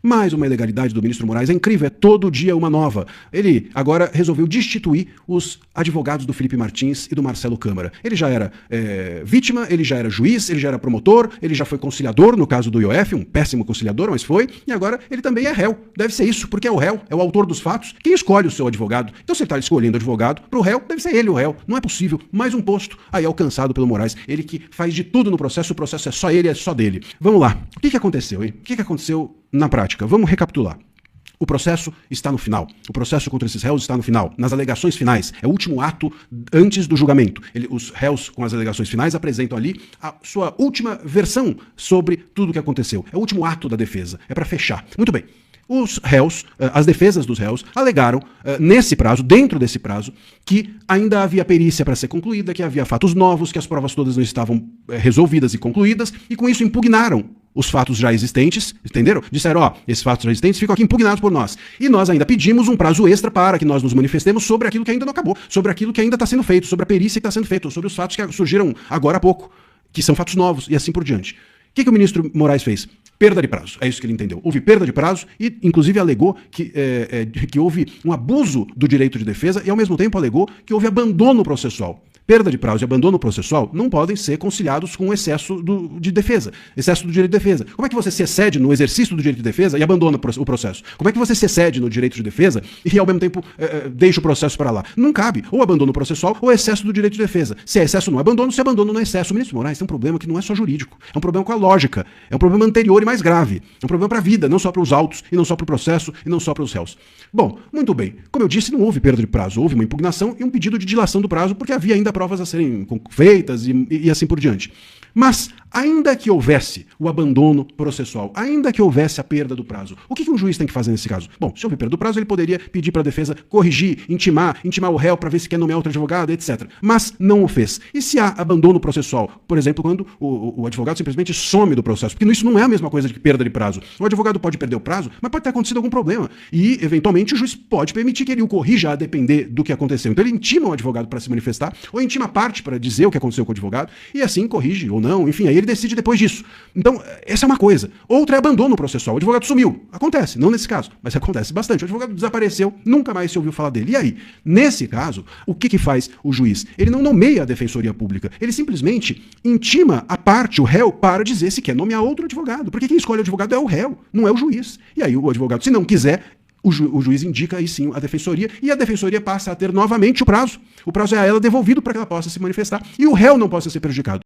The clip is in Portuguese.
Mais uma ilegalidade do ministro Moraes, é incrível, é todo dia uma nova. Ele agora resolveu destituir os advogados do Felipe Martins e do Marcelo Câmara. Ele já era vítima, ele já era juiz, ele já era promotor, ele já foi conciliador no caso do IOF, um péssimo conciliador, mas foi, e agora ele também é réu. Deve ser isso, porque é o réu, é o autor dos fatos, quem escolhe o seu advogado. Então se ele está escolhendo advogado para o réu, deve ser ele o réu. Não é possível. Mais um posto aí alcançado pelo Moraes. Ele que faz de tudo no processo, o processo é só ele, é só dele. Vamos lá. O que aconteceu, hein? O que aconteceu na prática? Vamos recapitular. O processo está no final. O processo contra esses réus está no final. Nas alegações finais. É o último ato antes do julgamento. Os réus, com as alegações finais, apresentam ali a sua última versão sobre tudo o que aconteceu. É o último ato da defesa. É para fechar. Muito bem. Os réus, as defesas dos réus, alegaram nesse prazo, dentro desse prazo, que ainda havia perícia para ser concluída, que havia fatos novos, que as provas todas não estavam resolvidas e concluídas, e com isso impugnaram os fatos já existentes, entenderam? Disseram, ó, esses fatos já existentes ficam aqui impugnados por nós. E nós ainda pedimos um prazo extra para que nós nos manifestemos sobre aquilo que ainda não acabou, sobre aquilo que ainda está sendo feito, sobre a perícia que está sendo feita, sobre os fatos que surgiram agora há pouco, que são fatos novos, e assim por diante. O que o ministro Moraes fez? Perda de prazo, é isso que ele entendeu. Houve perda de prazo e, inclusive, alegou que houve um abuso do direito de defesa e, ao mesmo tempo, alegou que houve abandono processual. Perda de prazo e abandono processual não podem ser conciliados com excesso de defesa, excesso do direito de defesa. Como é que você se excede no exercício do direito de defesa e abandona o processo? Como é que você se excede no direito de defesa e, ao mesmo tempo, deixa o processo para lá? Não cabe. Ou abandono processual ou excesso do direito de defesa. Se é excesso no abandono, se é abandono no excesso. O ministro Moraes tem um problema que não é só jurídico, é um problema com a lógica, é um problema anterior e mais grave. É um problema para a vida, não só para os autos, e não só para o processo, e não só para os réus. Bom, muito bem. Como eu disse, não houve perda de prazo, houve uma impugnação e um pedido de dilação do prazo, porque havia ainda provas a serem feitas e assim por diante. Mas, ainda que houvesse o abandono processual, ainda que houvesse a perda do prazo, o que um juiz tem que fazer nesse caso? Bom, se houve perda do prazo, ele poderia pedir para a defesa corrigir, intimar o réu para ver se quer nomear outro advogado, etc. Mas não o fez. E se há abandono processual? Por exemplo, quando o advogado simplesmente some do processo, porque isso não é a mesma coisa de perda de prazo. O advogado pode perder o prazo, mas pode ter acontecido algum problema. E, eventualmente, o juiz pode permitir que ele o corrija a depender do que aconteceu. Então ele intima o advogado para se manifestar, ou intima a parte para dizer o que aconteceu com o advogado, e assim corrige ou não, enfim, aí ele decide depois disso. Então, essa é uma coisa. Outra é abandono processual. O advogado sumiu. Acontece, não nesse caso, mas acontece bastante. O advogado desapareceu, nunca mais se ouviu falar dele. E aí, nesse caso, o que faz o juiz? Ele não nomeia a defensoria pública, ele simplesmente intima a parte, o réu, para dizer se quer nomear outro advogado, porque quem escolhe o advogado é o réu, não é o juiz. E aí o advogado, se não quiser, o juiz indica aí sim a defensoria, e a defensoria passa a ter novamente o prazo. O prazo é a ela devolvido para que ela possa se manifestar e o réu não possa ser prejudicado.